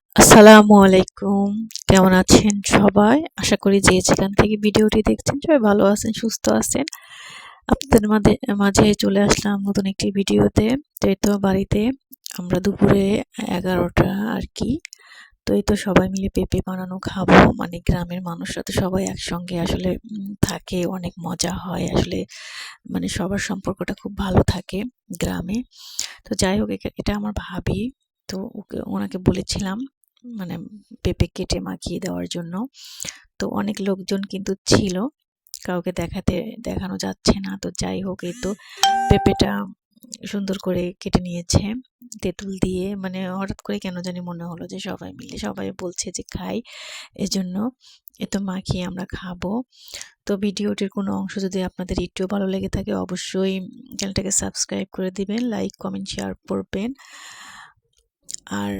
আসসালামু আলাইকুম। কেমন আছেন সবাই? আশা করি যে যেখান থেকে ভিডিওটি দেখছেন সবাই ভালো আছেন, সুস্থ আছেন। আপনাদের মাঝে চলে আসলাম নতুন একটি ভিডিওতে। তো এই তো বাড়িতে আমরা দুপুরে 11টা আর কি। তো এই তো সবাই মিলে পেঁপে বানানো খাবো। মানে গ্রামের মানুষরা তো সবাই একসঙ্গে আসলে থাকে, অনেক মজা হয় আসলে। মানে সবার সম্পর্কটা খুব ভালো থাকে গ্রামে। তো যাই হোক, এটা আমার ভাবি। তো ওনাকে বলেছিলাম মানে পেঁপে কেটে মাখিয়ে দেওয়ার জন্য। তো অনেক লোকজন কিন্তু ছিল, কাউকে দেখানো যাচ্ছে না। তো যাই হোক, এই তো পেঁপেটা সুন্দর করে কেটে নিয়েছে তেঁতুল দিয়ে। মানে হঠাৎ করে কেন জানি মনে হলো যে সবাই মিলে, সবাই বলছে যে খাই, এজন্য এ তো মাখিয়ে আমরা খাবো। তো ভিডিওটির কোনো অংশ যদি আপনাদের একটু ভালো লেগে থাকে অবশ্যই চ্যানেলটাকে সাবস্ক্রাইব করে দিবেন, লাইক কমেন্ট শেয়ার করবেন। আর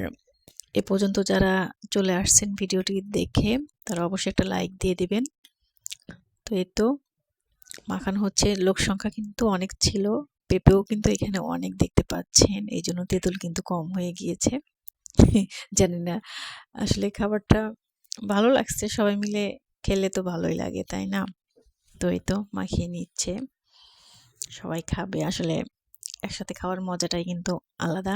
এ পর্যন্ত যারা চলে আসছেন ভিডিওটি দেখে, তারা অবশ্যই একটা লাইক দিয়ে দিবেন। তো এই তো মাখানো হচ্ছে। লোক সংখ্যা কিন্তু অনেক ছিল, পেঁপেও কিন্তু এখানে অনেক দেখতে পাচ্ছেন, এই জন্য তেঁতুল কিন্তু কম হয়ে গিয়েছে। জানি না, আসলে খাবারটা ভালো লাগছে, সবাই মিলে খেলে তো ভালোই লাগে, তাই না? তো এই তো মাখিয়ে নিচ্ছে, সবাই খাবে। আসলে একসাথে খাওয়ার মজাটাই কিন্তু আলাদা।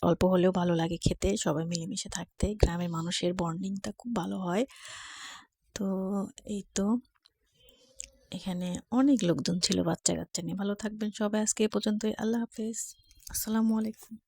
অল্প হলেও ভালো লাগে খেতে, সবাই মিলেমিশে থাকতে। গ্রামের মানুষের বন্ডিংটা খুব ভালো হয়। তো এই তো এখানে অনেক লোকজন ছিল, বাচ্চা কাচ্চা নিয়ে। ভালো থাকবেন সবাই। আজকে এ পর্যন্তই। আল্লাহ হাফেজ। আসসালামু আলাইকুম।